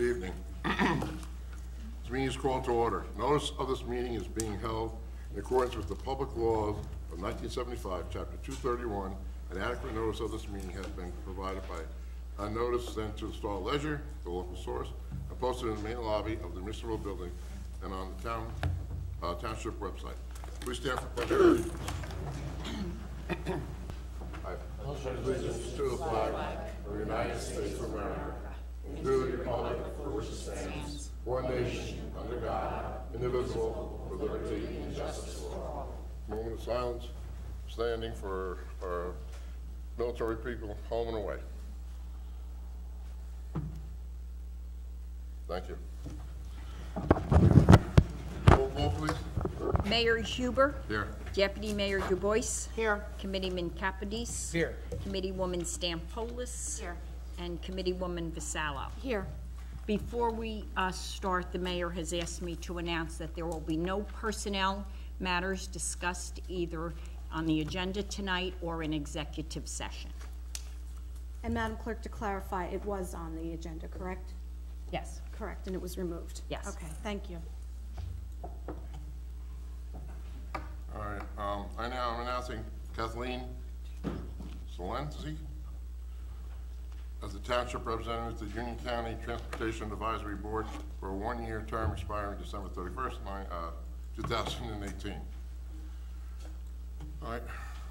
Good evening. This meeting is called to order. Notice of this meeting is being held in accordance with the public laws of 1975, Chapter 231. An adequate notice of this meeting has been provided by a notice sent to the Star Ledger, the local source, and posted in the main lobby of the municipal building and on the Township website. Please stand for pledge of allegiance. I pledge allegiance to the flag of the United States of America, and to the republic for which it stands, one nation, under God, indivisible, with liberty and justice for all. Moment of silence, standing for our military people home and away. Thank you. Roll call, please. Mayor Huber. Here. Deputy Mayor Dubois. Here. Committeeman Capadis. Here. Committeewoman Stampolis. Here. And Committeewoman Vasallo. Here. Before we start, the mayor has asked me to announce that there will be no personnel matters discussed either on the agenda tonight or in executive session. And Madam Clerk, to clarify, it was on the agenda, correct? Yes. Correct, and it was removed? Yes. Okay, thank you. All right, I now am announcing Kathleen Salenzi as the Township Representative to the Union County Transportation Advisory Board for a one-year term expiring December 31st, 2018. All right,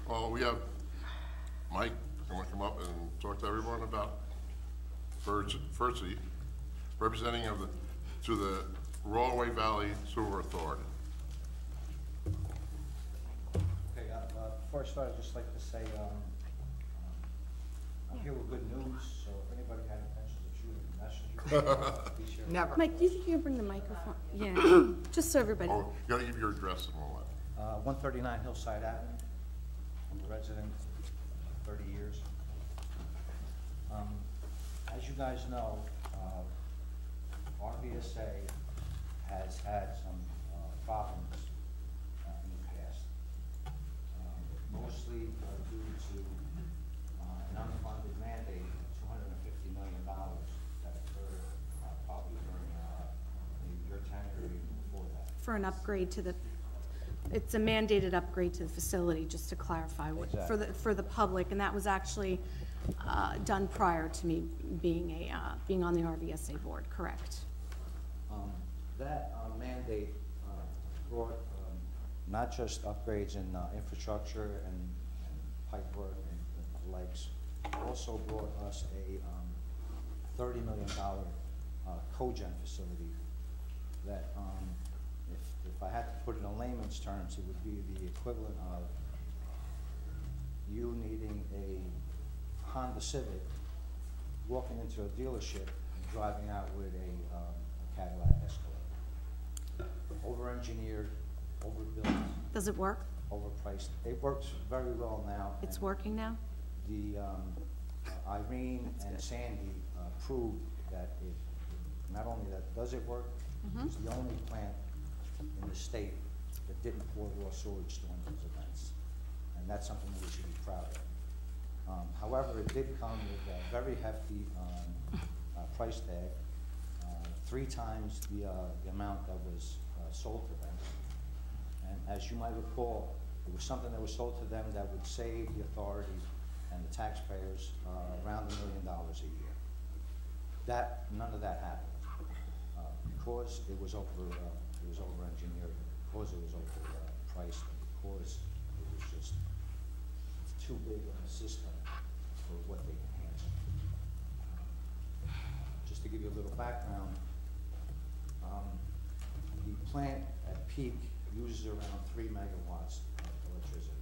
well, we have Mike, I'm gonna come up and talk to everyone about FERC, representing to the Rollaway Valley Sewer Authority. Okay, before I start, I'd just like to say, I'm here with good news, so if anybody had intentions of shooting a messenger, be sure. Never. Mike, do you think you can bring the microphone? Yeah, just so everybody. Oh, you gotta give your address and all that. 139 Hillside Avenue. I'm a resident, 30 years. As you guys know, RVSA has had some problems in the past, mostly due to an unfunded mandate of $250 million that occurred probably during your tenure or even before that. For an upgrade to the, it's a mandated upgrade to the facility, just to clarify, what, Exactly. for the public, and that was actually done prior to me being on the RVSA board, correct? That mandate brought not just upgrades in infrastructure and pipe work and the likes, also brought us a $30 million cogen facility that, if I had to put it in layman's terms, it would be the equivalent of you needing a Honda Civic, walking into a dealership and driving out with a Cadillac Escalade. Over-engineered, overbuilt. Does it work? Overpriced. It works very well now. It's working now? The Irene and Sandy proved that it, not only that does it work, it's the only plant in the state that didn't pour raw sewage during those events. And that's something that we should be proud of. However, it did come with a very hefty price tag, 3 times the amount that was sold to them. And as you might recall, it was something that was sold to them that would save the authority and the taxpayers around $1 million a year. None of that happened because it was over-engineered, because it was overpriced, because it was just too big of a system for what they can handle. Just to give you a little background, the plant at peak uses around 3 megawatts of electricity.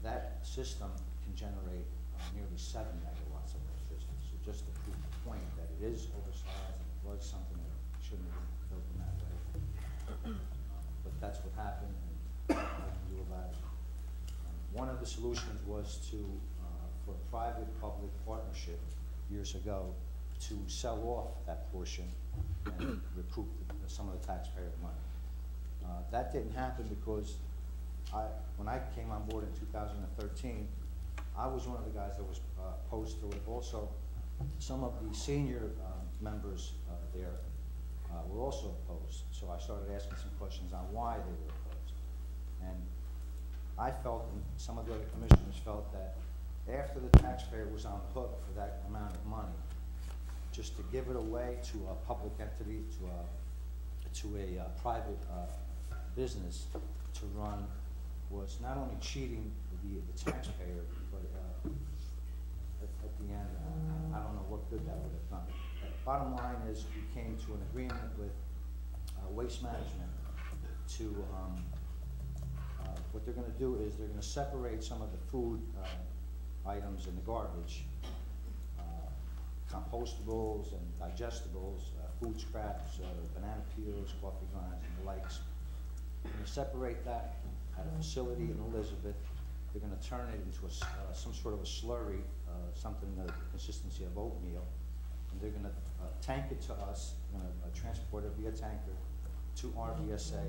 That system can generate nearly 7 megawatts of electricity. So just to prove the point that it is oversized and it was something that shouldn't have been built in that way. But that's what happened and what we can do about it. One of the solutions was to, for a private-public partnership years ago, to sell off that portion and recoup some of the taxpayer money. That didn't happen because when I came on board in 2013, I was one of the guys that was opposed to it. Also, some of the senior members there were also opposed. So I started asking some questions on why they were opposed. And I felt, and some of the other commissioners felt, that after the taxpayer was on the hook for that amount of money, just to give it away to a public entity, to a private business to run, was not only cheating the taxpayer, but at the end, I don't know what good that would have done. Bottom line is, we came to an agreement with Waste Management to, what they're gonna do is they're gonna separate some of the food items in the garbage, compostables and digestibles, food scraps, banana peels, coffee grinds, and the likes. They're gonna separate that at a facility in Elizabeth. They're gonna turn it into some sort of a slurry, something the consistency of oatmeal. And they're gonna tank it to us, we're gonna transport it via tanker to RVSA.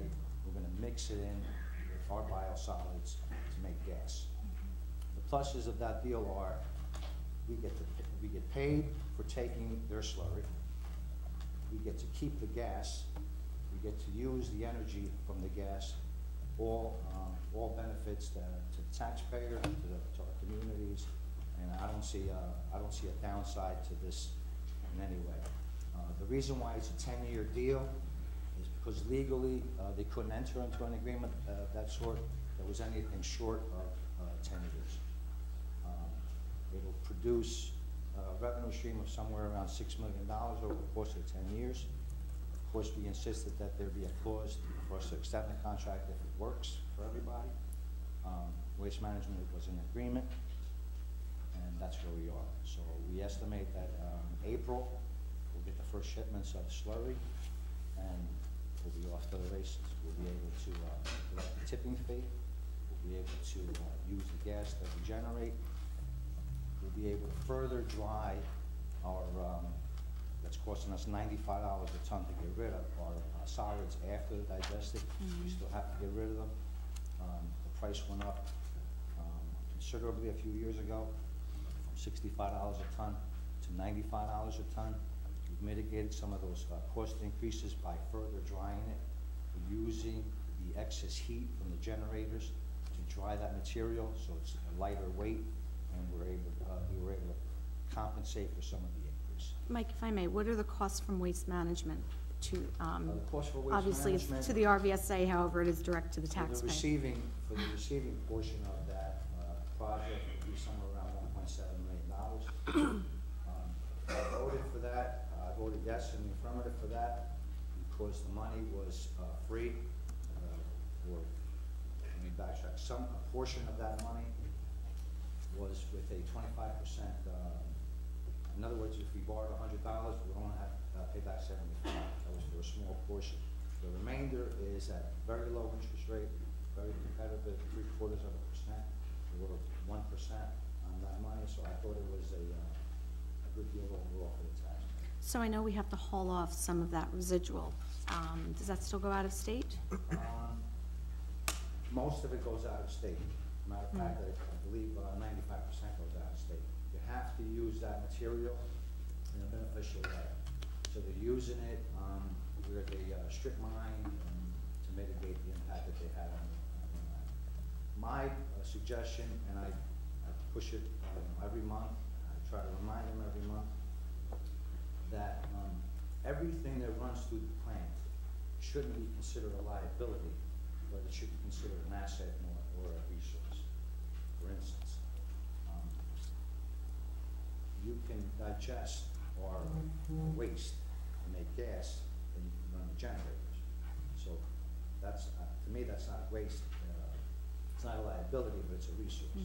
We're gonna mix it in with our biosolids to make gas. The pluses of that deal are we get paid for taking their slurry. We get to keep the gas. We get to use the energy from the gas. All benefits to the taxpayer, to our communities, and I don't see a downside to this in any way. The reason why it's a 10-year deal is because legally they couldn't enter into an agreement of that sort that was anything short of 10 years. It'll produce a revenue stream of somewhere around $6 million over the course of 10 years. Of course, we insisted that there be a clause for us to extend the contract if it works for everybody. Waste Management was in agreement, and that's where we are. So we estimate that April, we'll get the first shipments of slurry, and we'll be off to the races. We'll be able to collect the tipping fee. We'll be able to use the gas that we generate. We'll be able to further dry our, that's costing us $95 a ton to get rid of our solids after they're digested. We still have to get rid of them. The price went up considerably a few years ago, from $65 a ton to $95 a ton. We've mitigated some of those cost increases by further drying it. We're using the excess heat from the generators to dry that material so it's a lighter weight, and we were able to compensate for some of the increase. Mike, if I may, what are the costs from Waste Management to, The cost for Waste obviously it's Management, to the RVSA, however it is direct to the for the taxpayer? for the receiving portion of that project would be somewhere around $1.7 million. I voted for that. I voted yes in the affirmative for that because the money was free. Or let me backtrack. A portion of that money was with a 25%. In other words, if we borrowed $100, we would only have to pay back $75. That was for a small portion. The remainder is at very low interest rate, very competitive, 0.75%, or 1% on that money. So I thought it was a good deal overall for the taxpayer. So I know we have to haul off some of that residual. Does that still go out of state? Most of it goes out of state. Matter of fact, I believe 95% goes out of state. You have to use that material in a beneficial way. So they're using it where they strip mine to mitigate the impact that they had on the land. My suggestion, and I push it every month, I try to remind them every month, that everything that runs through the plant shouldn't be considered a liability, but it should be considered an asset or a resource. For instance, you can digest our waste and make gas, and you can run the generators. So that's, to me, that's not waste. It's not a liability, but it's a resource.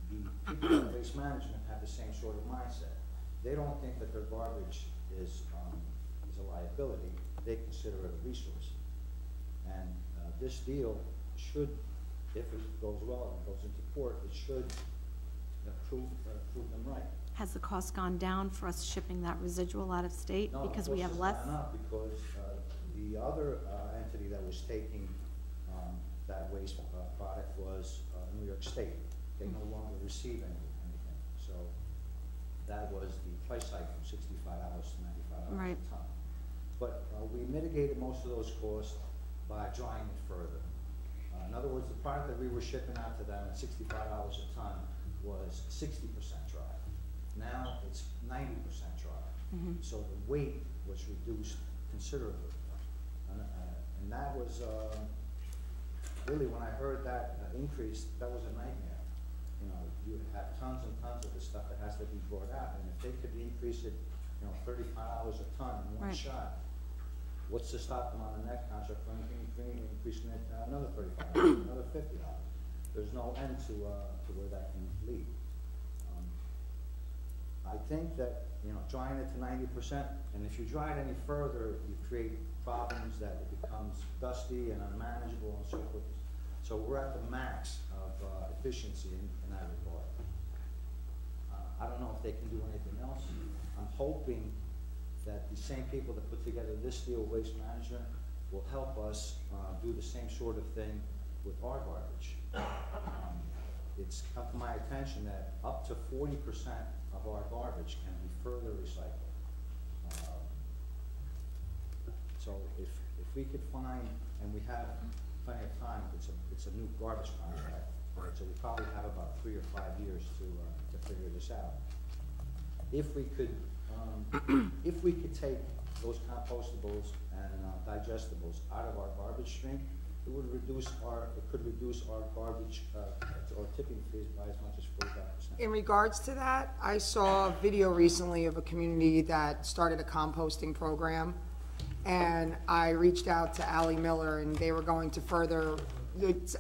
The people at Waste Management have the same sort of mindset. They don't think that their garbage is a liability. They consider it a resource. And this deal should, if it goes well and goes into court, it should prove them right. Has the cost gone down for us shipping that residual out of state No, because we have less? No, because the other entity that was taking that waste product was New York State. They no longer receive anything. So that was the price hike from $65 to $95 Right. a ton. But we mitigated most of those costs by drying it further. In other words, the product that we were shipping out to them at $65 a ton was 60% dry. Now it's 90% dry. So the weight was reduced considerably. And that was, really, when I heard that increase, that was a nightmare. You know, you have tons and tons of this stuff that has to be brought out, and if they could increase it, you know, $35 a ton in one Right. shot, what's to stop them on the next contract from increasing it another $35, another $50? There's no end to where that can lead. I think that, you know, drying it to 90%, and if you dry it any further, you create problems that it becomes dusty and unmanageable and so forth. So we're at the max of efficiency in that regard. I don't know if they can do anything else. I'm hoping that the same people that put together this deal, Waste Management, will help us do the same sort of thing with our garbage. It's come to my attention that up to 40% of our garbage can be further recycled. So if we could find, and we have plenty of time, it's a new garbage contract, so we probably have about 3 or 5 years to figure this out. If we could take those compostables and digestibles out of our garbage stream, it could reduce our garbage or tipping fees by as much as 45%. In regards to that, I saw a video recently of a community that started a composting program, and I reached out to Allie Miller, and they were going to further,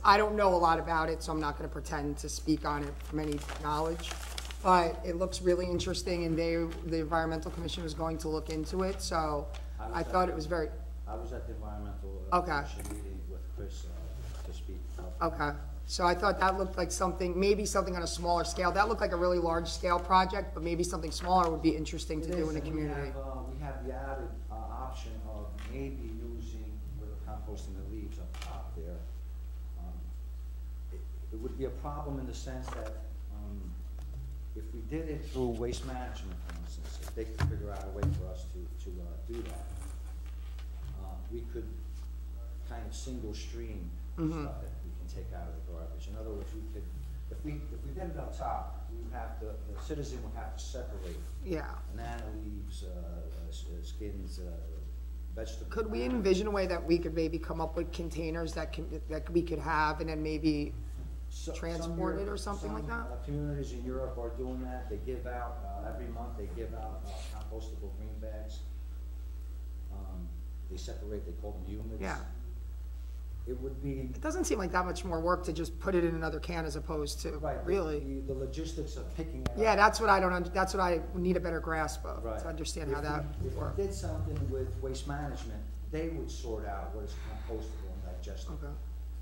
I don't know a lot about it, so I'm not going to pretend to speak on it from any knowledge, but it looks really interesting, and the Environmental Commission was going to look into it, so I thought it was very... I was at the Environmental Commission meeting with Chris to speak. Okay, so I thought that looked like something, maybe something on a smaller scale. That looked like a really large scale project, but maybe something smaller would be interesting to do in a community. We have the added option of maybe using, where the composting the leaves up top there. It would be a problem in the sense that if we did it through Waste Management, for instance, if they could figure out a way for us to do that, we could kind of single stream stuff that we can take out of the garbage. In other words, we could, if we did it up top, we would have to, the citizen would have to separate banana leaves, skins, vegetables. Could we envision a way that we could maybe come up with containers that we could have and then maybe transport it or something like that? Some communities in Europe are doing that. They give out, every month they give out compostable green bags. They separate, they call them humans. Yeah. It would be... It doesn't seem like that much more work to just put it in another can as opposed to, Right, really. the logistics of picking it up. Yeah, that's what I need a better grasp of, Right. to understand how that If would work. we did something with Waste Management, they would sort out what is compostable and digestible. Okay.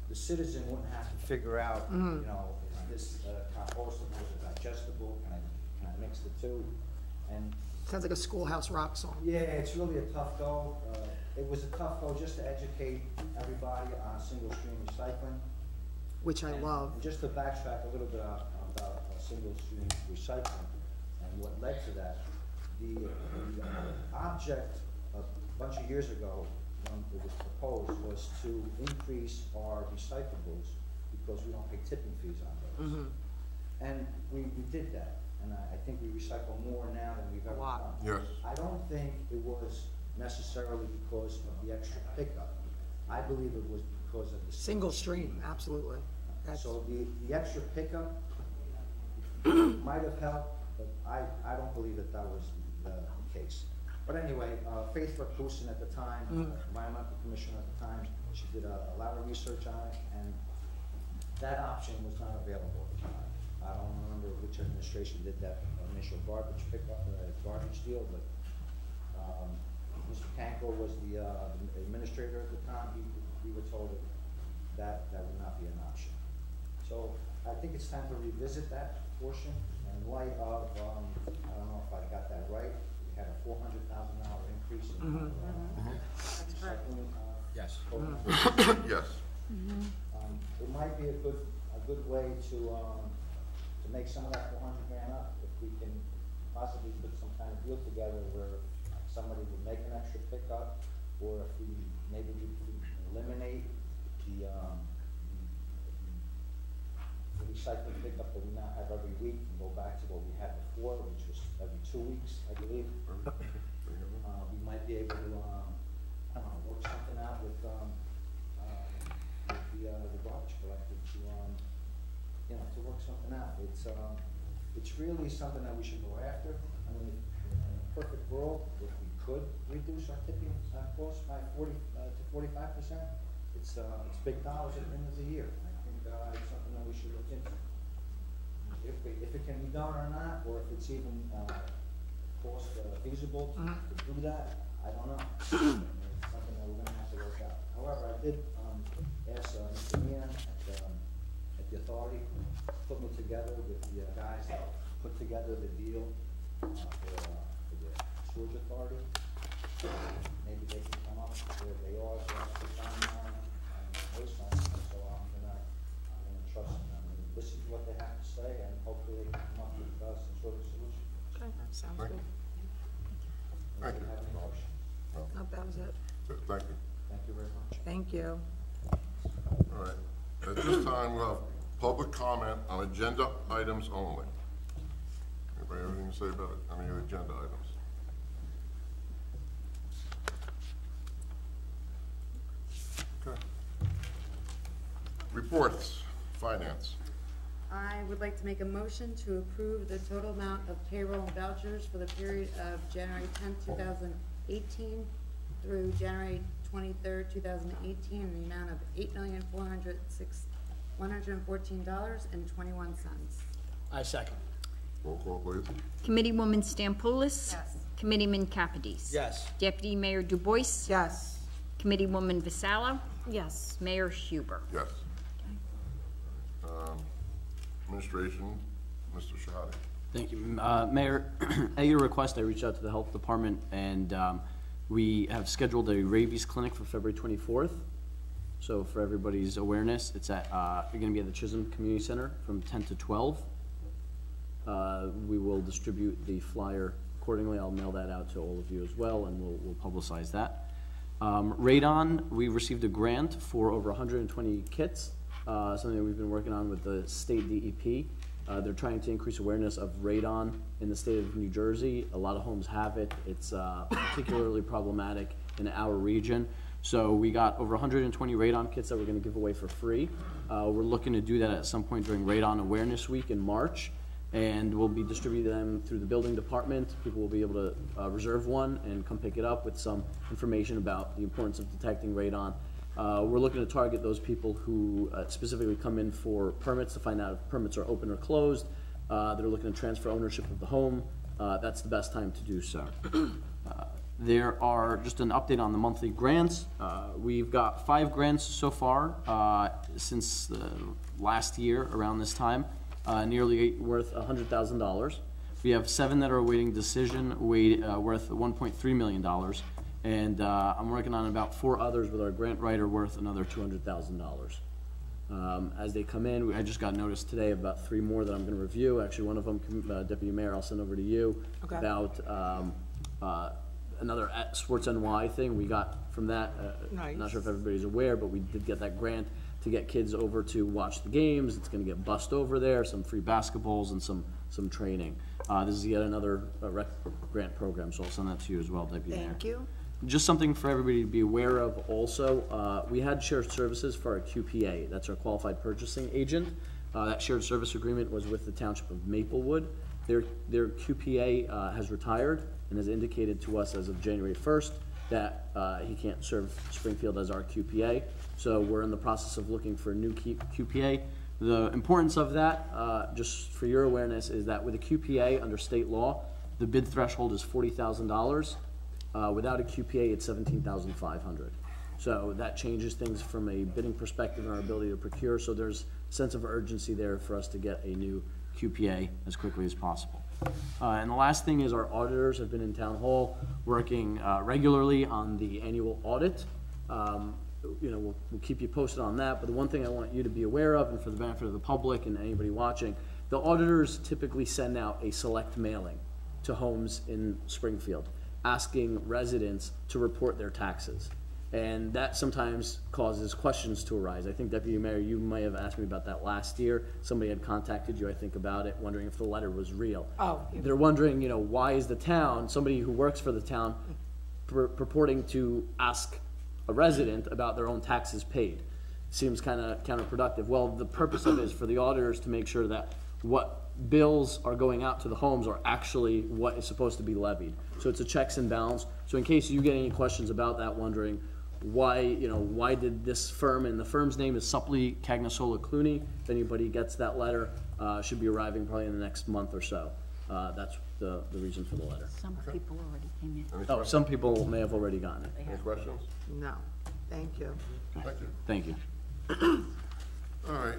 The citizen wouldn't have to figure out, you know, is this compostable, is it digestible, can I mix the two? And Sounds like a Schoolhouse Rock song. yeah, it's really a tough go. It was a tough go just to educate everybody on single stream recycling. Which I love. And just to backtrack a little bit about single stream recycling and what led to that, the object a bunch of years ago when it was proposed was to increase our recyclables because we don't pay tipping fees on those. And we did that. And I think we recycle more now than we've ever done. Yes. I don't think it was necessarily because of the extra pickup. I believe it was because of the Single stream, absolutely. That's, so the extra pickup might have helped, but I don't believe that was the case. But anyway, Faith Rakusin at the time, Environmental Commissioner at the time, she did a lot of research on it, and that option was not available at the time. I don't remember which administration did that initial garbage pickup, garbage deal, but Mr. Kanko was the administrator at the time. We were told that would not be an option. So I think it's time to revisit that portion in light of, I don't know if I got that right, we had a $400,000 increase in recycling. Yes. Yes. It might be a good way to make some of that 400 grand up if we can possibly put some kind of deal together where somebody would make an extra pickup, or if we, maybe we could eliminate the recycling pickup that we now have every week and go back to what we had before, which was every 2 weeks, I believe. We might be able to, I don't know, work something out with the garbage collector to, you know, to work something out. It's really something that we should go after. I mean, in a perfect world, if we could reduce our tipping costs by 40 to 45%, it's big dollars at the end of the year. I think it's something that we should look into. If it can be done or not, or if it's even cost feasible to do that, I don't know. It's something that we're going to have to work out. However, I did ask Mr. Meehan at the authority to put me together with the guys that put together the deal for the sewage authority. Maybe they can come up where they are, so I put down wasteline, so I'm gonna trust them. I mean, listen to what they have to say, and hopefully they can come up with some sort of solution. Okay, sounds Thank good. you. Thank you. Have any questions? Nope, that was it. Thank you. Thank you very much. Thank you. All right. At this time, we'll have public comment on agenda items only. Anybody have anything to say about it, any of the agenda items? Okay. Reports, finance. I would like to make a motion to approve the total amount of payroll and vouchers for the period of January 10th, 2018 through January 23rd, 2018, in the amount of $8,114.21. I second. Roll call, please. Committeewoman Stampoulis? Yes. Committeeman Kapidis? Yes. Deputy Mayor Dubois? Yes. Committeewoman Vasallo? Yes. Mayor Huber? Yes. Administration, Mr. Shahadi. Thank you. Mayor, at your request, I reached out to the health department, and we have scheduled a rabies clinic for February 24th. So for everybody's awareness, it's at, you're gonna be at the Chisholm Community Center from 10 to 12. We will distribute the flyer accordingly. I'll mail that out to all of you as well, and we'll publicize that. Radon, we received a grant for over 120 kits, something that we've been working on with the state DEP. They're trying to increase awareness of radon in the state of New Jersey. A lot of homes have it. It's particularly problematic in our region. So we got over 120 radon kits that we're going to give away for free. We're looking to do that at some point during Radon Awareness Week in March, and we'll be distributing them through the building department. People will be able to reserve one and come pick it up with some information about the importance of detecting radon. We're looking to target those people who specifically come in for permits to find out if permits are open or closed. They're looking to transfer ownership of the home. That's the best time to do so. There are just an update on the monthly grants. We've got 5 grants so far since last year around this time, nearly worth $100,000. We have 7 that are awaiting decision, worth $1.3 million. And I'm working on about 4 others with our grant writer worth another $200,000. As they come in, I just got notice today about 3 more that I'm going to review. Actually, one of them, Deputy Mayor, I'll send over to you. Okay. About another Sports NY thing we got from that. Nice. Not sure if everybody's aware, but we did get that grant to get kids over to watch the games. It's going to get bussed over there, some free basketballs and some training. This is yet another rec grant program, so I'll send that to you as well, Deputy Mayor. Thank you. Just something for everybody to be aware of also, we had shared services for our QPA, that's our qualified purchasing agent. That shared service agreement was with the Township of Maplewood. Their QPA has retired and has indicated to us as of January 1st that he can't serve Springfield as our QPA. So we're in the process of looking for a new QPA. The importance of that, just for your awareness, is that with a QPA under state law, the bid threshold is $40,000. Without a QPA, it's $17,500. So that changes things from a bidding perspective and our ability to procure. So there's a sense of urgency there for us to get a new QPA as quickly as possible. And the last thing is our auditors have been in town hall working regularly on the annual audit. We'll keep you posted on that. But the one thing I want you to be aware of, and for the benefit of the public and anybody watching, the auditors typically send out a select mailing to homes in Springfield, asking residents to report their taxes. And that sometimes causes questions to arise. I think, Deputy Mayor, you might have asked me about that last year. Somebody had contacted you, I think, about it, wondering if the letter was real. Oh. They're wondering, why is the town, somebody who works for the town, purporting to ask a resident about their own taxes paid? Seems kind of counterproductive. Well, the purpose of it is for the auditors to make sure that what bills are going out to the homes are actually what is supposed to be levied. So it's a checks and balance. So in case you get any questions about that, wondering why, why did this firm, and the firm's name is Suppley Cagnasola Clooney. If anybody gets that letter, should be arriving probably in the next month or so. That's the reason for the letter. Some people already came in. Any Oh, questions? some people may have already gotten it. Any questions? No, thank you. Thank you. Thank you. All right.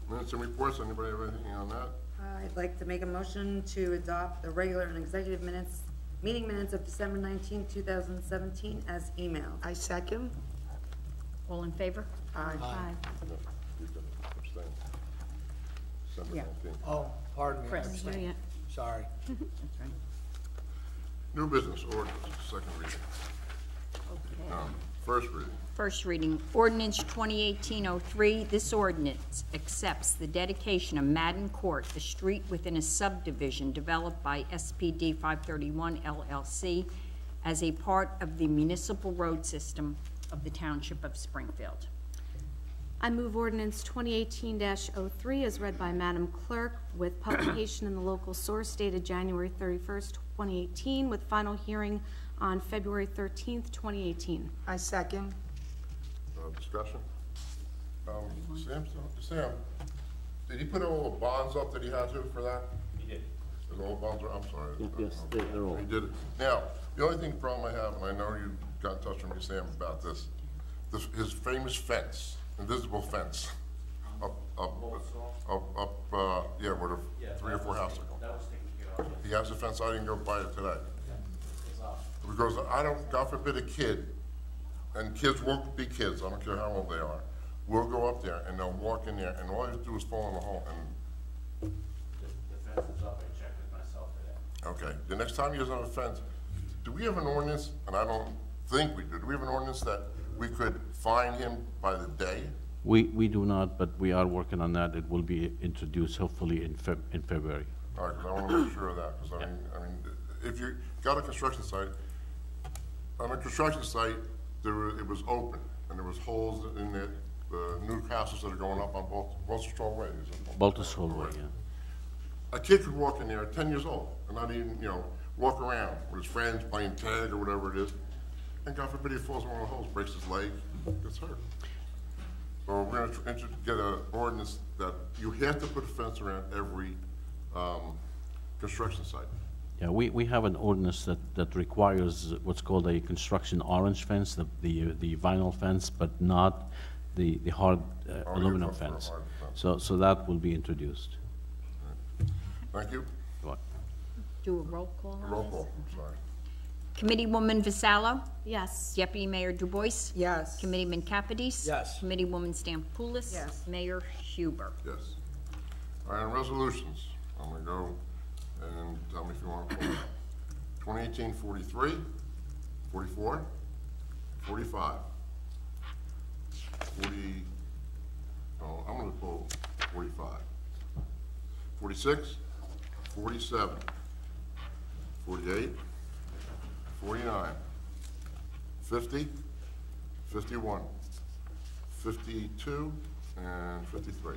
Minutes and reports, anybody have anything on that? I'd like to make a motion to adopt the regular and executive meeting minutes of December 19, 2017 as emailed. I second. All in favor? Aye. Aye. No, you can abstain. December Yeah. 19th. Oh, pardon me. I Chris, abstained. yeah. Sorry. That's right. New business ordinance, second reading. Okay. First reading. First reading, ordinance 2018-03. This ordinance accepts the dedication of Madden Court, a street within a subdivision developed by SPD 531 LLC, as a part of the municipal road system of the Township of Springfield. I move ordinance 2018-03 as read by Madam Clerk, with publication in the local source dated January 31st, 2018, with final hearing on February 13th, 2018. I second. Discussion? Sam, did he put all the bonds up that he had to for that? He did. All bonds are, I'm sorry. Yes, they're all. He did it. Now, the only problem I have, and I know you got in touch with me, Sam, about this, his famous fence, invisible fence, up, yeah, where the 3 or 4 houses go. That was taken care of. He has a fence, I didn't go by it today. Because I don't, God forbid a kid, and kids will be kids, I don't care how old they are, will go up there and they'll walk in there and all they do is fall in the hole and, The fence is up, I checked it myself today. okay. The next time you have a fence, do we have an ordinance, and I don't think we do we have an ordinance that we could fine him by the day? We do not, but we are working on that. It will be introduced hopefully in February. All right, because I want to make sure of that, because I mean, if you got a construction site, on a construction site, it was open, and there was holes in it, the new houses that are going up on Baltusrol Way. Baltusrol Way, yeah. A kid could walk in there at 10 years old, and not even, walk around with his friends playing tag or whatever it is, and God forbid he falls in one of the holes, breaks his leg, gets hurt. So we're gonna get an ordinance that you have to put a fence around every construction site. Yeah, we have an ordinance that requires what's called a construction orange fence, the vinyl fence, but not the hard aluminum you're for a fence. hard fence. So that will be introduced. Thank you. What? Do a roll call on this? Roll call, sorry. Committeewoman Vassallo? Yes. Deputy Mayor Dubois? Yes. Committeeman Kapidis? Yes. Committeewoman Stampoulis? Yes. Mayor Huber? Yes. All right, on resolutions, I'm gonna go and tell me if you want to pull it up. 2018-43, 44, 45, 40, oh, I'm gonna pull 45, 46, 47, 48, 49, 50, 51, 52, and 53.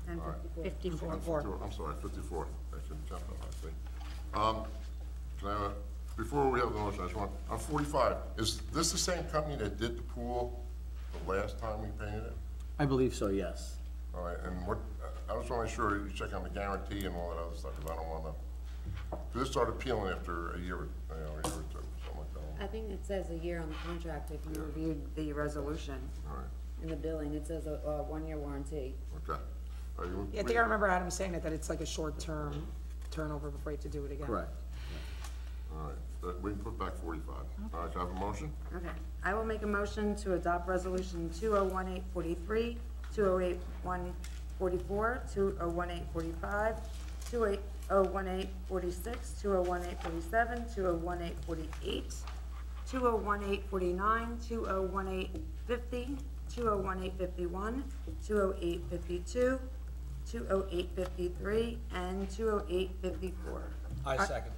And All right. 54. 54. I'm sorry, 54. I shouldn't count that, I think. Can I, before we have the motion, I just want, on 45, is this the same company that did the pool the last time we painted it? I believe so, yes. All right, and what, I just want to make sure you check on the guarantee and all that other stuff, because I don't want to, because it started peeling after a year, a year or two, something like that. I think it says a year on the contract if you reviewed the resolution All right, in the billing. It says a 1-year warranty. okay. All right, Yeah, I think I remember Adam saying that it's like a short-term turnover before you have to do it again. Correct. All right, we can put back 45. All right, can I have a motion? Okay. I will make a motion to adopt resolution 2018-43, 2018-144, 2018-45, 2018-46, 2018-47, 2018-48, 2018-49, 2018-50, 2018-51, 208-52, 208-53, and 208-54. I second.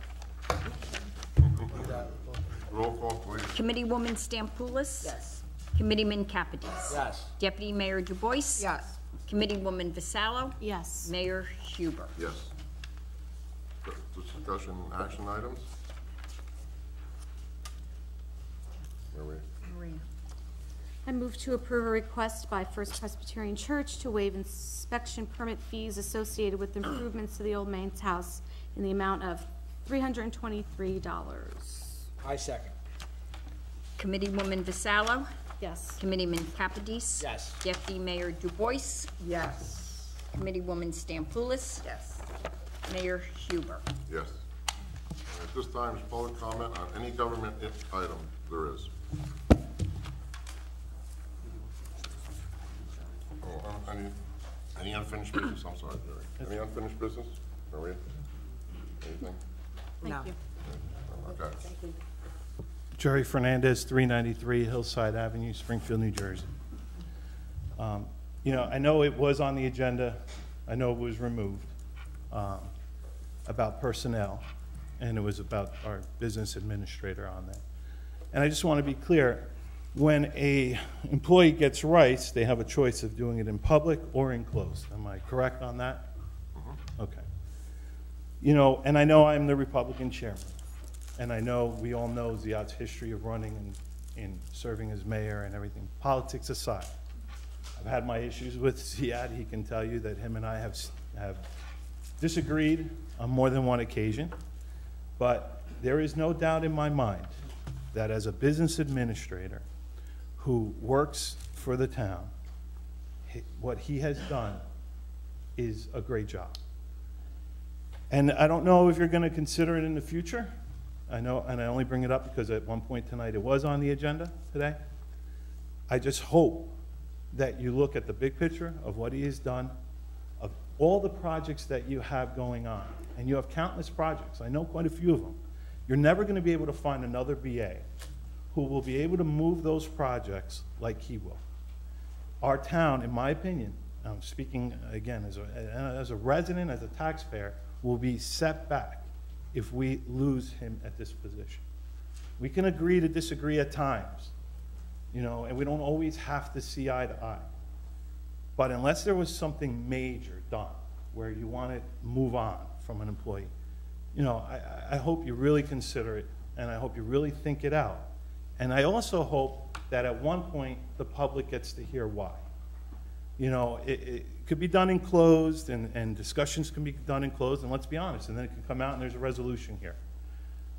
Roll call, please. Committeewoman Stampoulis? Yes. Committeeman Kapidis? Yes. Deputy Mayor DuBois? Yes. Committeewoman Vasallo? Yes. Mayor Huber? Yes. Discussion action items? Where are we? Maria. I move to approve a request by First Presbyterian Church to waive inspection permit fees associated with improvements to the Old Mains House in the amount of $323. I second. Committeewoman Vasallo? Yes. Committeeman Kapidis? Yes. Deputy Mayor DuBois? Yes. Committeewoman Stampoulis? Yes. Mayor Huber? Yes. At this time is public comment on any government item there is. Oh, any unfinished business? I'm sorry, Jerry. Any unfinished business? Maria? Anything? No. Okay. Jerry Fernandez, 393 Hillside Avenue, Springfield, New Jersey. You know, I know it was on the agenda. I know it was removed about personnel, and it was about our business administrator on that. And I just want to be clear, when a employee gets rights, they have a choice of doing it in public or in closed. Am I correct on that? Okay. You know, and I know I'm the Republican chairman, and I know we all know Ziad's history of running and serving as mayor and everything. Politics aside, I've had my issues with Ziad. He can tell you that him and I have disagreed on more than one occasion, but there is no doubt in my mind that as a business administrator who works for the town, what he has done is a great job. And I don't know if you're going to consider it in the future. I know, and I only bring it up because at one point tonight it was on the agenda today. I just hope that you look at the big picture of what he has done, of all the projects that you have going on. And you have countless projects. I know quite a few of them. You're never going to be able to find another BA who will be able to move those projects like he will. Our town, in my opinion, I'm speaking again as a resident, as a taxpayer, will be set back if we lose him at this position. We can agree to disagree at times, you know, and we don't always have to see eye to eye. But unless there was something major done where you want to move on from an employee, you know, I hope you really consider it, and I hope you really think it out. And I also hope that at one point the public gets to hear why. You know, it could be done in closed, and discussions can be done in closed, and let's be honest, and then it can come out and there's a resolution here.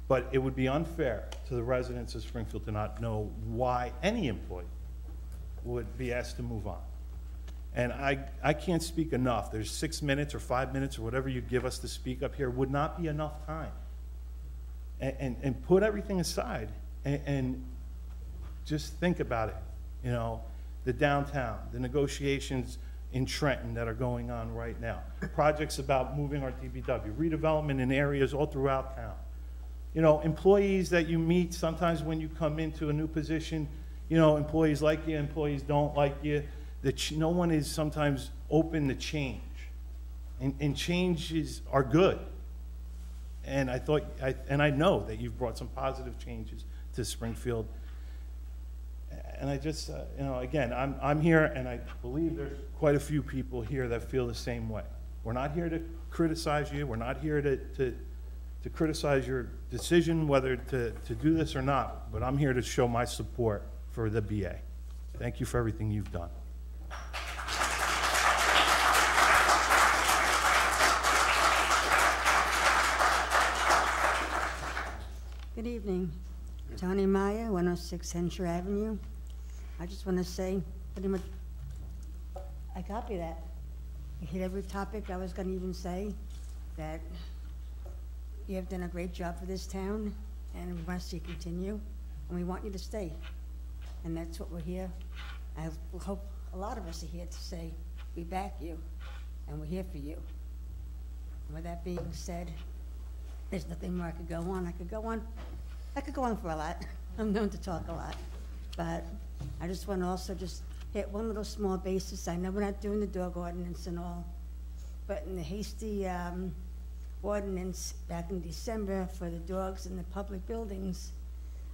But it would be unfair to the residents of Springfield to not know why any employee would be asked to move on. And I can't speak enough. There's 6 minutes or 5 minutes or whatever you give us to speak up here would not be enough time. And put everything aside and just think about it. You know, the downtown, the negotiations in Trenton that are going on right now, projects about moving our DBW, redevelopment in areas all throughout town. You know, employees that you meet sometimes when you come into a new position, you know, employees like you, employees don't like you. No one is sometimes open to change, and changes are good. And I know that you've brought some positive changes to Springfield. And I just, you know, again, I'm here, and I believe there's quite a few people here that feel the same way. We're not here to criticize you. We're not here to criticize your decision whether to do this or not. But I'm here to show my support for the BA. Thank you for everything you've done. Good evening. Tony Meyer, 106 Central Avenue. I just want to say, pretty much, I copy that. You hit every topic I was going to even say, that you have done a great job for this town, and we want to see you continue, and we want you to stay. And that's what we're here. I hope a lot of us are here to say, we back you, and we're here for you. With that being said, there's nothing more I could go on. I could go on for a lot. I'm known to talk a lot. But I just want to also just hit one little small basis. I know we're not doing the dog ordinance and all, but in the hasty ordinance back in December for the dogs in the public buildings,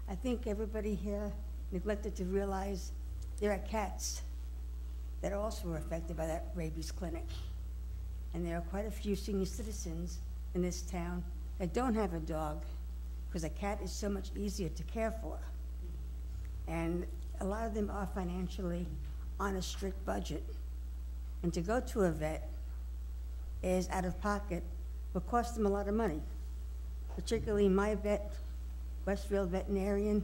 I think everybody here neglected to realize there are cats that also were affected by that rabies clinic. And there are quite a few senior citizens in this town that don't have a dog because a cat is so much easier to care for. And a lot of them are financially on a strict budget. And to go to a vet is out of pocket, will cost them a lot of money. Particularly my vet, Westfield Veterinarian,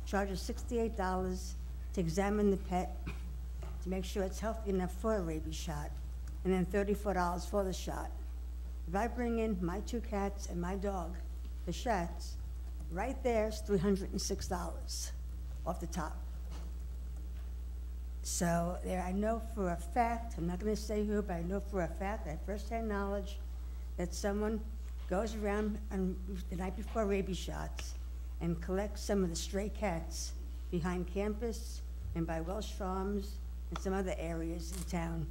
charges $68 to examine the pet to make sure it's healthy enough for a rabies shot, and then $34 for the shot. If I bring in my 2 cats and my dog, the shots, right there's $306 off the top. So there, I know for a fact, I'm not going to say who, but I know for a fact, I have firsthand knowledge that someone goes around on the night before rabies shots and collects some of the stray cats behind campus and by Welsh Farms and some other areas in town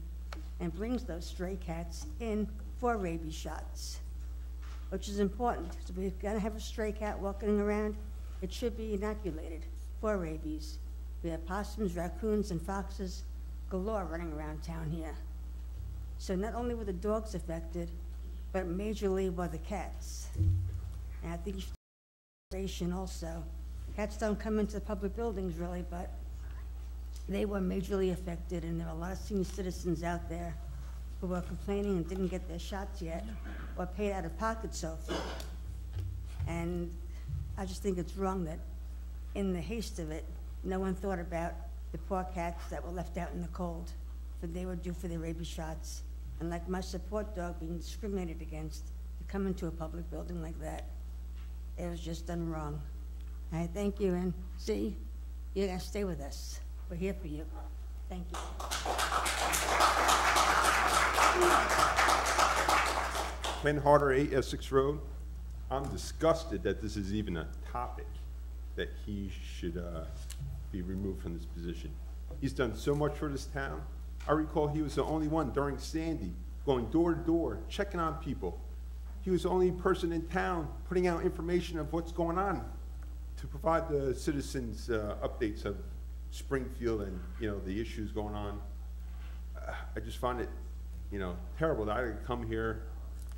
and brings those stray cats in for rabies shots, which is important. So we're gonna have a stray cat walking around, it should be inoculated for rabies. We have possums, raccoons, and foxes galore running around town here. So not only were the dogs affected, but majorly were the cats. And I think you should take consideration also. Cats don't come into the public buildings really, but they were majorly affected, and there are a lot of senior citizens out there who were complaining and didn't get their shots yet, or paid out of pocket so far. And I just think it's wrong that in the haste of it, no one thought about the poor cats that were left out in the cold, for they were due for their rabies shots. And like my support dog being discriminated against to come into a public building like that, it was just done wrong. I thank you, and see, you're gonna stay with us. We're here for you. Thank you. Ken Harder, 8 Essex Road. I'm disgusted that this is even a topic, that he should be removed from this position. He's done so much for this town. I recall he was the only one during Sandy going door to door, checking on people. He was the only person in town putting out information of what's going on to provide the citizens updates of Springfield and, you know, the issues going on. I just find it, you know, terrible that I could come here,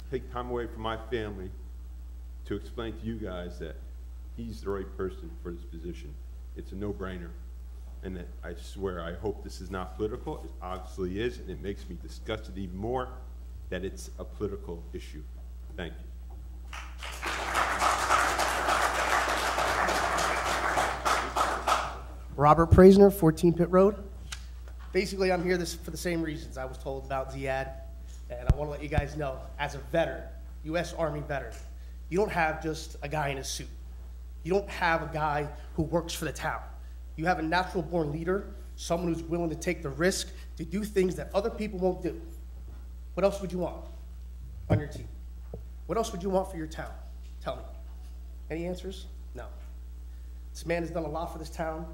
take time away from my family to explain to you guys that he's the right person for this position. It's a no-brainer. And that I swear, I hope this is not political. It obviously is, and it makes me disgusted even more that it's a political issue. Thank you. Robert Praisner, 14 Pitt Road. Basically, I'm here for the same reasons I was told about Ziad, and I want to let you guys know, as a veteran, U.S. Army veteran, you don't have just a guy in a suit. You don't have a guy who works for the town. You have a natural-born leader, someone who's willing to take the risk to do things that other people won't do. What else would you want on your team? What else would you want for your town? Tell me. Any answers? No. This man has done a lot for this town.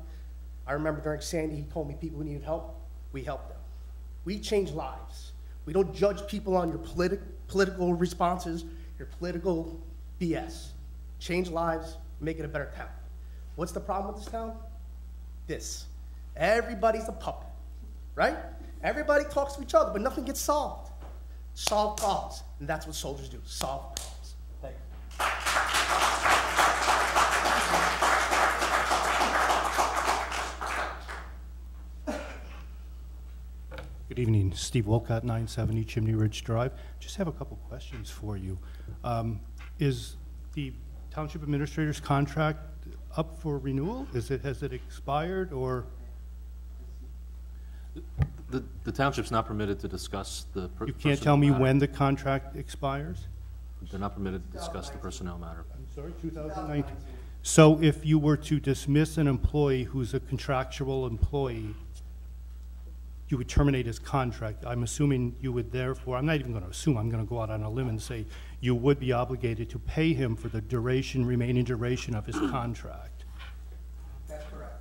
I remember during Sandy, he told me people who needed help, we helped them. We change lives. We don't judge people on your political responses, your political BS. Change lives, make it a better town. What's the problem with this town? This. Everybody's a puppet, right? Everybody talks to each other, but nothing gets solved. Solve problems, and that's what soldiers do, solve problems. Thank you. Good evening, Steve Wolcott, 970 Chimney Ridge Drive. Just have a couple questions for you. Is the Township Administrator's contract up for renewal? Has it expired, or? The township's not permitted to discuss the You can't tell me when the contract expires? They're not permitted to discuss the personnel matter. I'm sorry, 2019. So if you were to dismiss an employee who's a contractual employee, you would terminate his contract. I'm assuming you would therefore, I'm not even going to assume, I'm going to go out on a limb and say you would be obligated to pay him for the duration, remaining duration of his contract. That's correct.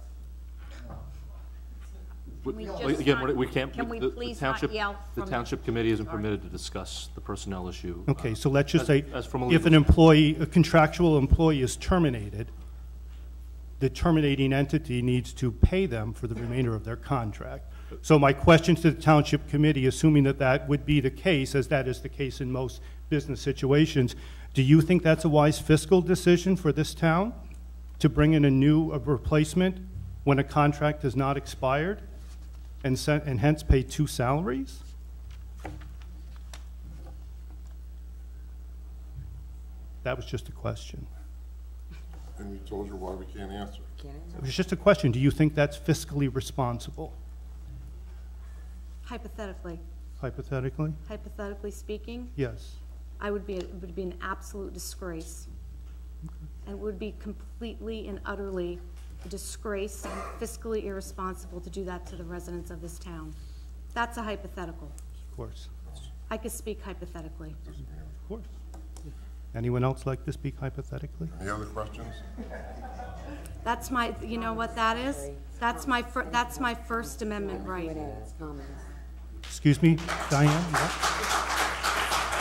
Can we Well, just again, not- we can't. Can we the please township- not yell The from township committee isn't permitted to discuss the personnel issue. Okay, so let's just as- say, as from a if legal an employee, a contractual employee is terminated, the terminating entity needs to pay them for the remainder of their contract. So my question to the township committee, assuming that that would be the case, as that is the case in most business situations, do you think that's a wise fiscal decision for this town to bring in a replacement when a contract has not expired and hence pay two salaries? That was just a question. And we told you why we can't answer. It was just a question. Do you think that's fiscally responsible, Hypothetically, hypothetically? speaking, Yes. it would be an absolute disgrace. And it would be completely and utterly a disgrace and fiscally irresponsible to do that to the residents of this town. That's a hypothetical. Of course. I could speak hypothetically. Of course. Anyone else like to speak hypothetically? Any other questions? That's my, you know what that is? That's my First Amendment right. Excuse me, Diane? What?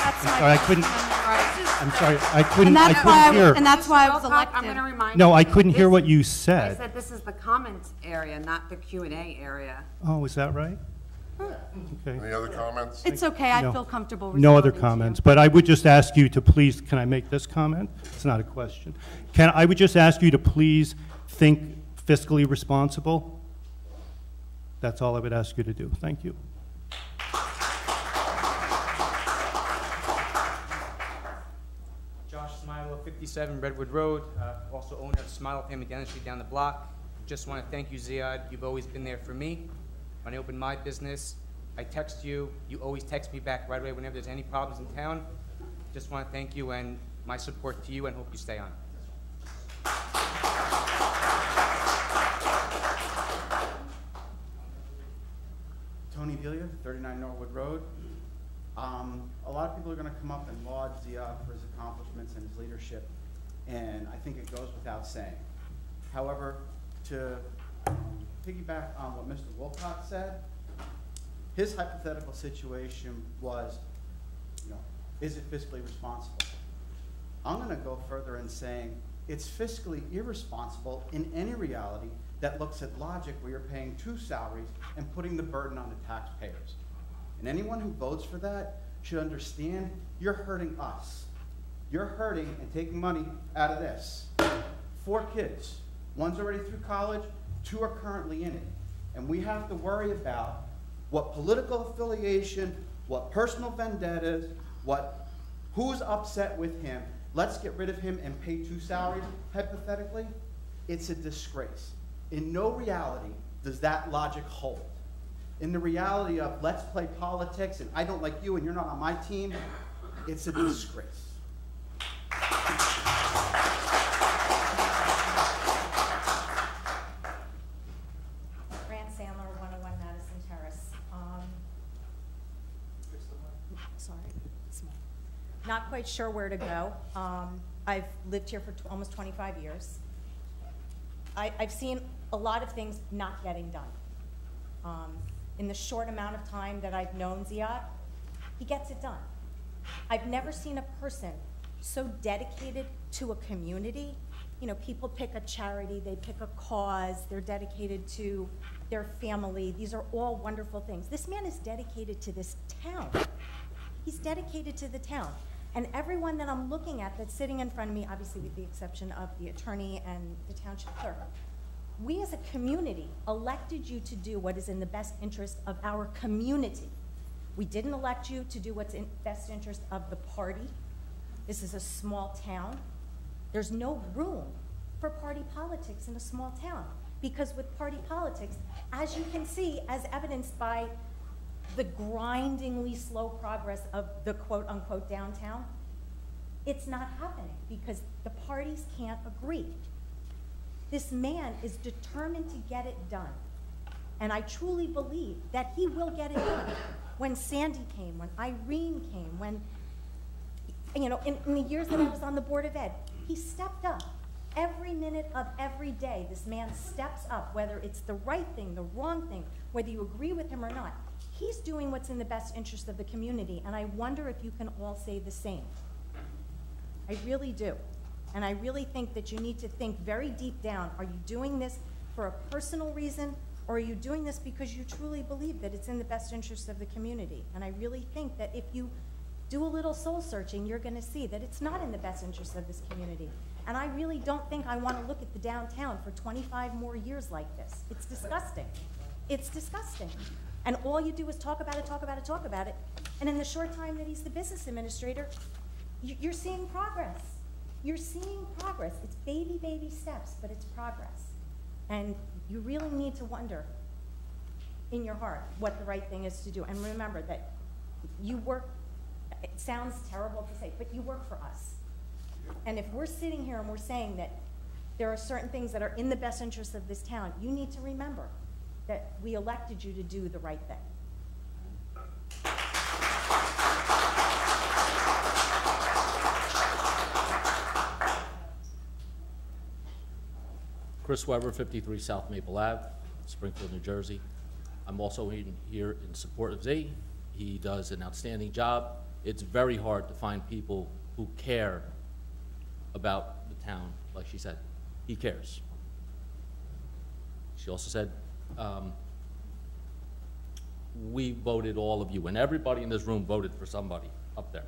That's my sorry, I First couldn't- Amendment right. I'm sorry, I couldn't And hear. that's why I was I'm elected. gonna remind you. No, I couldn't hear this- what you I said. said this is the comments area, not the Q&A area. Oh, is that right? Okay. Any other comments? It's okay, I No. feel comfortable No other responding to you. comments, but I would just ask you to please, can I make this comment? It's not a question. I would just ask you to please think fiscally responsible. That's all I would ask you to do. Thank you. Josh Smilo, 57 Redwood Road, also owner of Smilo Family Dentistry down the block. Just want to thank you, Ziad. You've always been there for me. When I opened my business, I text you. You always text me back right away whenever there's any problems in town. Just want to thank you and my support to you, and hope you stay on. Tony Delia, 39 Norwood Road. A lot of people are going to come up and laud Ziad for his accomplishments and his leadership, and I think it goes without saying. However, to piggyback on what Mr. Wilcox said, his hypothetical situation was, is it fiscally responsible? I'm going to go further in saying it's fiscally irresponsible in any reality that looks at logic where you're paying two salaries and putting the burden on the taxpayers. And anyone who votes for that should understand you're hurting us. You're hurting and taking money out of this. 4 kids, one's already through college, 2 are currently in it. And we have to worry about what political affiliation, what personal vendettas, who's upset with him. Let's get rid of him and pay 2 salaries, hypothetically. It's a disgrace. In no reality does that logic hold. In the reality of let's play politics and I don't like you and you're not on my team, it's a disgrace. Fran Sandler, 101 Madison Terrace. Sorry, small. Not quite sure where to go. I've lived here for almost 25 years. I've seen a lot of things not getting done. In the short amount of time that I've known Ziad, he gets it done. I've never seen a person so dedicated to a community. You know, people pick a charity, they pick a cause, they're dedicated to their family. These are all wonderful things. This man is dedicated to this town. He's dedicated to the town. And everyone that I'm looking at that's sitting in front of me, obviously with the exception of the attorney and the township clerk, we as a community elected you to do what is in the best interest of our community. We didn't elect you to do what's in best interest of the party. This is a small town. There's no room for party politics in a small town, because with party politics, as you can see, as evidenced by the grindingly slow progress of the quote-unquote downtown, it's not happening because the parties can't agree. This man is determined to get it done. And I truly believe that he will get it done. When Sandy came, when Irene came, when, you know, in the years that I was on the Board of Ed, he stepped up. Every minute of every day, this man steps up, whether it's the right thing, the wrong thing, whether you agree with him or not. He's doing what's in the best interest of the community, and I wonder if you can all say the same. I really do. And I really think that you need to think very deep down, are you doing this for a personal reason, or are you doing this because you truly believe that it's in the best interest of the community? And I really think that if you do a little soul searching, you're going to see that it's not in the best interest of this community. And I really don't think I want to look at the downtown for 25 more years like this. It's disgusting. It's disgusting. And all you do is talk about it, talk about it, talk about it. And in the short time that he's the business administrator, you're seeing progress. You're seeing progress. It's baby, baby steps, but it's progress. And you really need to wonder in your heart what the right thing is to do. And remember that you work, it sounds terrible to say, but you work for us. And if we're sitting here and we're saying that there are certain things that are in the best interest of this town, you need to remember that we elected you to do the right thing. Chris Weber, 53 South Maple Ave, Springfield, New Jersey. I'm also here in support of Z. He does an outstanding job. It's very hard to find people who care about the town, like she said. He cares. She also said, we voted all of you, and everybody in this room voted for somebody up there.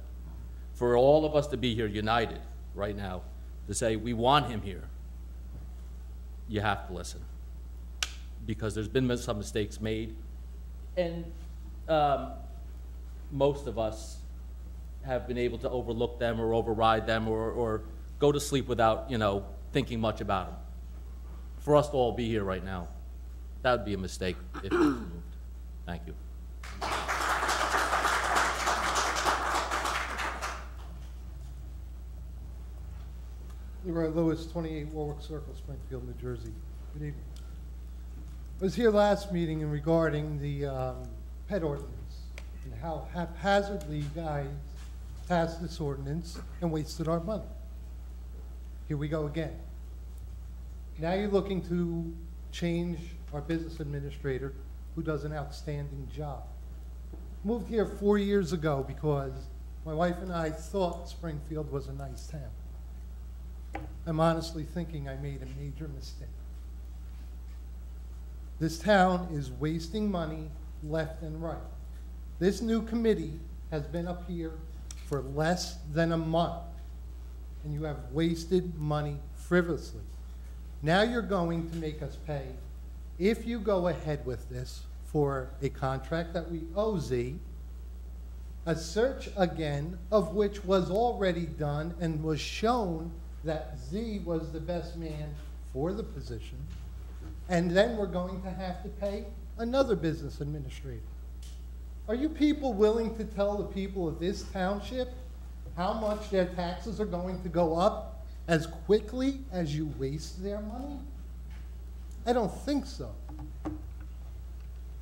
For all of us to be here united right now to say we want him here, you have to listen, because there's been some mistakes made, and most of us have been able to overlook them or override them or go to sleep without, you know, thinking much about them. For us to all be here right now, that would be a mistake if it was removed. Thank you. Leroy Lewis, 28 Warwick Circle, Springfield, New Jersey. Good evening. I was here last meeting in regarding the pet ordinance and how haphazardly you guys passed this ordinance and wasted our money. Here we go again. Now you're looking to change our business administrator, who does an outstanding job. Moved here 4 years ago because my wife and I thought Springfield was a nice town. I'm honestly thinking I made a major mistake. This town is wasting money left and right. This new committee has been up here for less than a month, and you have wasted money frivolously. Now you're going to make us pay, if you go ahead with this, for a contract that we owe Z, a search again, of which was already done and was shown that Z was the best man for the position, and then we're going to have to pay another business administrator. Are you people willing to tell the people of this township how much their taxes are going to go up as quickly as you waste their money? I don't think so.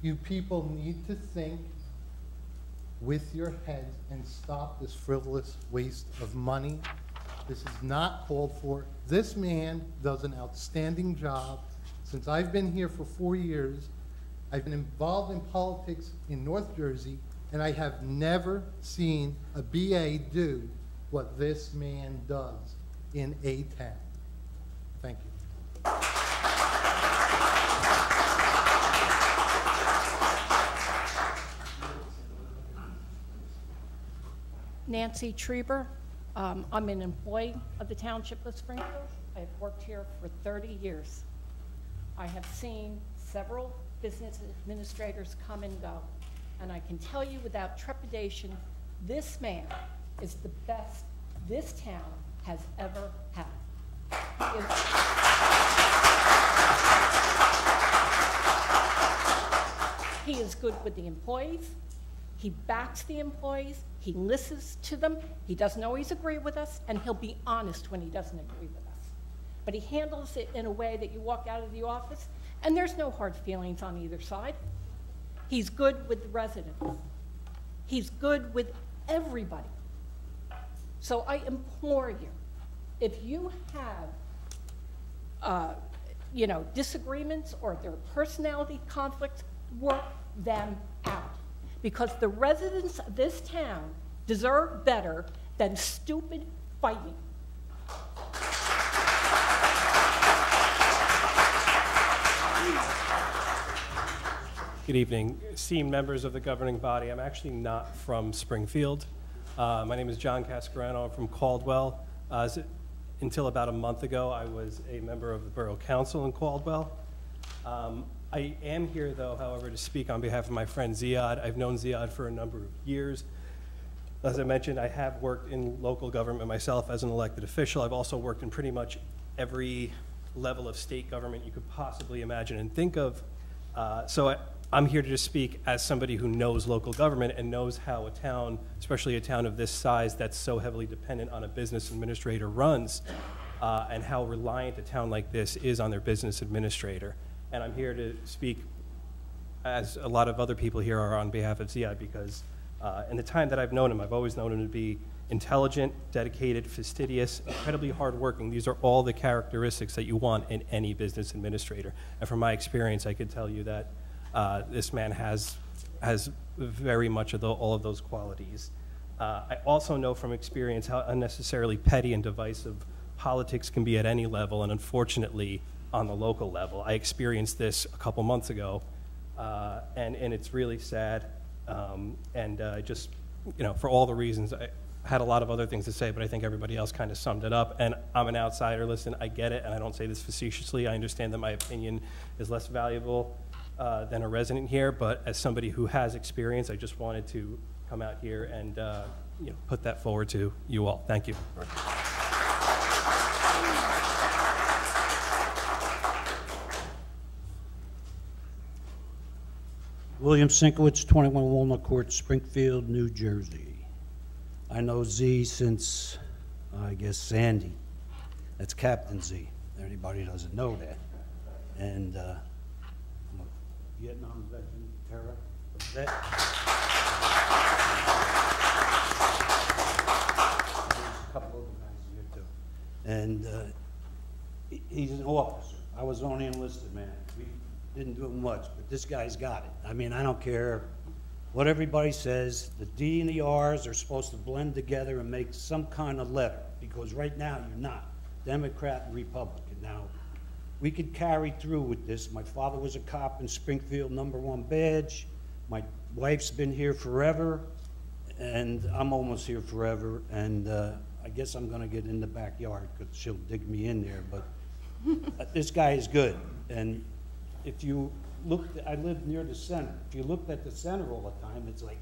You people need to think with your heads and stop this frivolous waste of money. This is not called for. This man does an outstanding job. Since I've been here for 4 years, I've been involved in politics in North Jersey, and I have never seen a BA do what this man does in a town. Thank you. Nancy Trieber. I'm an employee of the Township of Springfield. I've worked here for 30 years. I have seen several business administrators come and go, and I can tell you without trepidation, this man is the best this town has ever had. He is good with the employees. He backs the employees. He listens to them. He doesn't always agree with us, and he'll be honest when he doesn't agree with us. But he handles it in a way that you walk out of the office And there's no hard feelings on either side. He's good with the residents. He's good with everybody. So I implore you, if you have, disagreements or there are personality conflicts, work them out. Because the residents of this town deserve better than stupid fighting. Good evening. Esteemed members of the governing body, I'm actually not from Springfield. My name is John Cascarano. I'm from Caldwell. Until about a month ago, I was a member of the Borough Council in Caldwell. I am here, though, however, to speak on behalf of my friend Ziad. I've known Ziad for a number of years. As I mentioned, I have worked in local government myself as an elected official. I've also worked in pretty much every level of state government you could possibly imagine and think of. So I'm here to just speak as somebody who knows local government and knows how a town, especially a town of this size that's so heavily dependent on a business administrator runs, and how reliant a town like this is on their business administrator. And I'm here to speak, as a lot of other people here are, on behalf of Ziad, because in the time that I've known him, I've always known him to be intelligent, dedicated, fastidious, incredibly hardworking. These are all the characteristics that you want in any business administrator. And from my experience, I could tell you that this man has very much of all of those qualities. I also know from experience how unnecessarily petty and divisive politics can be at any level, and unfortunately on the local level. I experienced this a couple months ago, and it's really sad. Just, for all the reasons, I had a lot of other things to say, but I think everybody else kind of summed it up. And I'm an outsider. Listen, I get it, and I don't say this facetiously. I understand that my opinion is less valuable than a resident here, but as somebody who has experience, I just wanted to come out here and put that forward to you all. Thank you. William Sinkowitz, 21 Walnut Court, Springfield, New Jersey. I know Z since, I guess, Sandy. That's Captain Z. Anybody doesn't know that. And I'm a Vietnam veteran, terror vet. There's a couple other guys here too. And he's an officer. I was only enlisted, man. We didn't do much, but this guy's got it. I mean, I don't care what everybody says. The D and the R's are supposed to blend together and make some kind of letter, because right now you're not. Democrat and Republican. Now, we could carry through with this. My father was a cop in Springfield, #1 badge. My wife's been here forever, and I'm almost here forever. And I guess I'm gonna get in the backyard because she'll dig me in there. But this guy is good. And if you look, I live near the center. If you looked at the center all the time, it's like,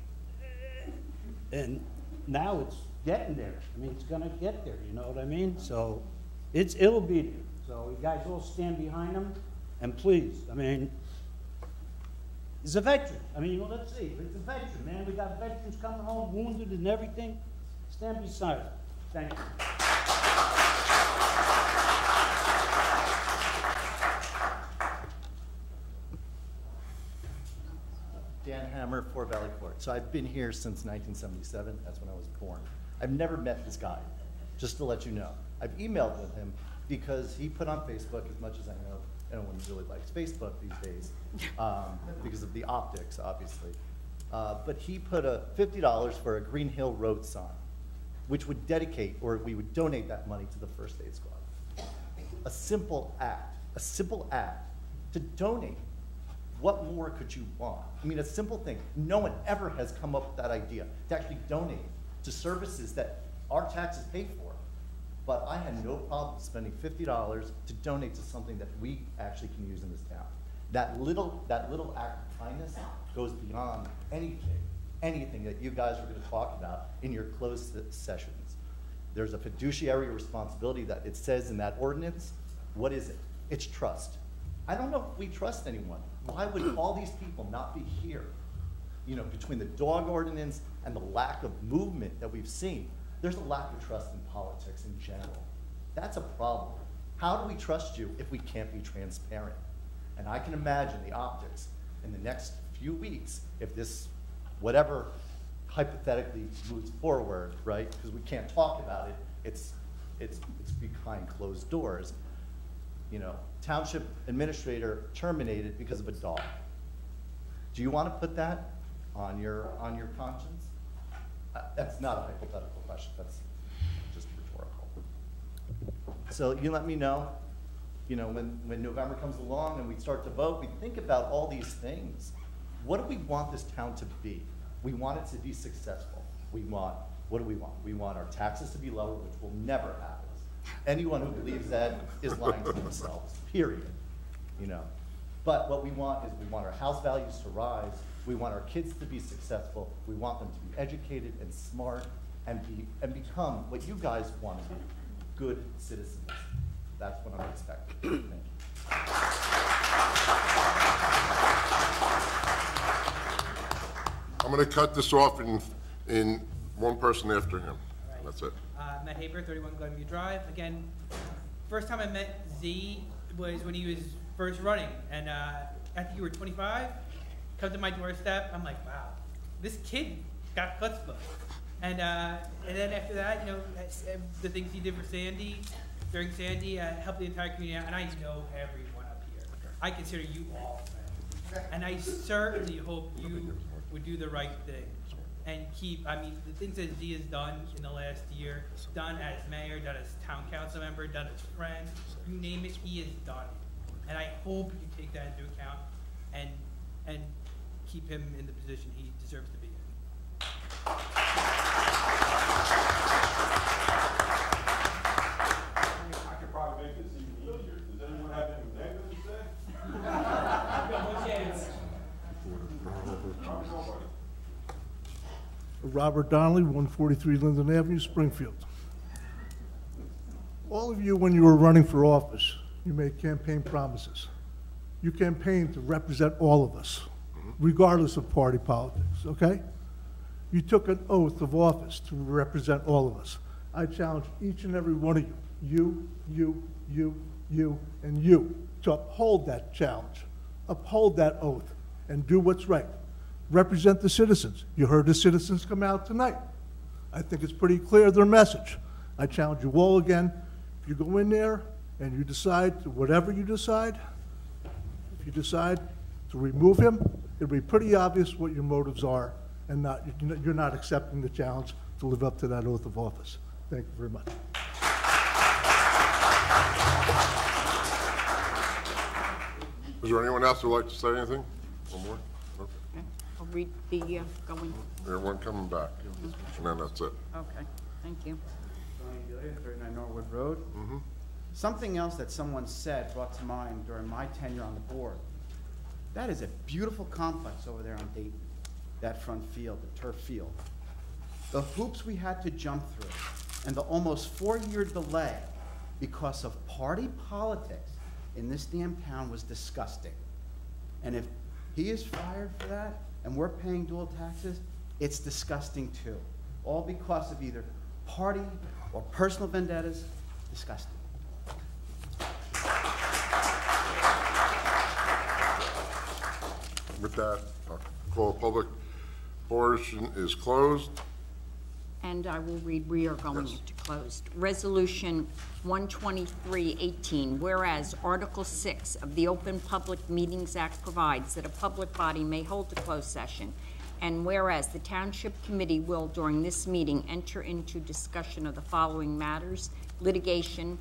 and now it's getting there. I mean, it's gonna get there. You know what I mean? So it'll be there. So you guys all stand behind him, and please, I mean, he's a veteran. I mean, let's see, he's a veteran, man. We got veterans coming home wounded and everything. Stand beside him. Thank you. Dan Hammer, Fort Valley Court. So I've been here since 1977. That's when I was born. I've never met this guy, just to let you know. I've emailed with him because he put on Facebook, as much as I know, no one really likes Facebook these days because of the optics, obviously. But he put $50 for a Green Hill Road sign, which would dedicate, or we would donate that money to the First Aid Squad. A simple act to donate. What more could you want? I mean, a simple thing. No one ever has come up with that idea, to actually donate to services that our taxes pay for. But I had no problem spending $50 to donate to something that we actually can use in this town. That little act of kindness goes beyond anything that you guys are going to talk about in your closed sessions. There's a fiduciary responsibility that it says in that ordinance. What is it? It's trust. I don't know if we trust anyone. Why would all these people not be here? You know, between the dog ordinance and the lack of movement that we've seen, there's a lack of trust in politics in general. That's a problem. How do we trust you if we can't be transparent? And I can imagine the optics in the next few weeks if this, whatever hypothetically moves forward, right? Because we can't talk about it. It's behind closed doors. You know, township administrator terminated because of a dog. Do you want to put that on your conscience? That's not a hypothetical question. That's just rhetorical. So you let me know. You know, when November comes along and we start to vote, we think about all these things. What do we want this town to be? We want it to be successful. What do we want? We want our taxes to be lower, which will never happen. Anyone who believes that is lying to themselves, period. You know. But what we want is we want our house values to rise. We want our kids to be successful. We want them to be educated and smart and become what you guys want to be, good citizens. That's what I'm expecting. Thank you. I'm going to cut this off in one person after him. Right. That's it. Matt Haber, 31 Glenview Drive. Again, first time I met Z was when he was first running, and I think you were 25. Come to my doorstep, I'm like, wow, this kid got chutzpah. And then after that, you know, the things he did for Sandy, during Sandy, helped the entire community out, and I know everyone up here. I consider you all friends. And I certainly hope you would do the right thing and keep, I mean, the things that Z has done in the last year, done as mayor, done as town council member, done as friend, you name it, he has done it. And I hope you take that into account and keep him in the position he deserves to be in. I could probably make this even easier. Does anyone have anything negative to say? Robert Donnelly, 143 Linden Avenue, Springfield. All of you, when you were running for office, you made campaign promises. You campaigned to represent all of us, regardless of party politics, okay? You took an oath of office to represent all of us. I challenge each and every one of you, you, and you, to uphold that challenge, uphold that oath, and do what's right. Represent the citizens. You heard the citizens come out tonight. I think it's pretty clear their message. I challenge you all again, if you go in there and you decide, whatever you decide, if you decide to remove him, it'll be pretty obvious what your motives are, and you're not accepting the challenge to live up to that oath of office. Thank you very much. Is there anyone else who would like to say anything? One more? Okay. I'll read the going. Everyone coming back, and then that's it. Okay, thank you. Tony Delia, 39 Norwood Road. Something else that someone said brought to mind during my tenure on the board. That is a beautiful complex over there on Dayton, that front field, the turf field. The hoops we had to jump through and the almost 4-year delay because of party politics in this damn town was disgusting. And if he is fired for that and we're paying dual taxes, it's disgusting too. All because of either party or personal vendettas. Disgusting. With that, I'll call public portion is closed. And I will read, we are going into closed. Resolution 123-18, whereas Article 6 of the Open Public Meetings Act provides that a public body may hold a closed session, and whereas the Township Committee will, during this meeting, enter into discussion of the following matters: litigation,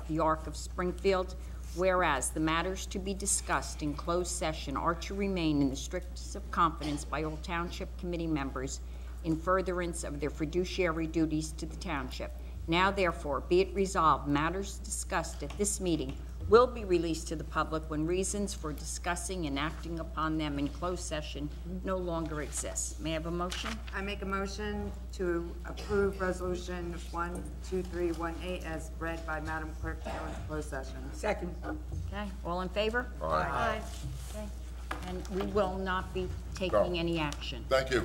the Arc of Springfield, whereas the matters to be discussed in closed session are to remain in the strictest of confidence by all Township Committee members in furtherance of their fiduciary duties to the Township. Now, therefore, be it resolved, matters discussed at this meeting will be released to the public when reasons for discussing and acting upon them in closed session no longer exist. May I have a motion? I make a motion to approve Resolution 12318 as read by Madam Clerk to go into closed session. Second. Okay, all in favor? Aye. Okay. And we will not be taking any action. Thank you.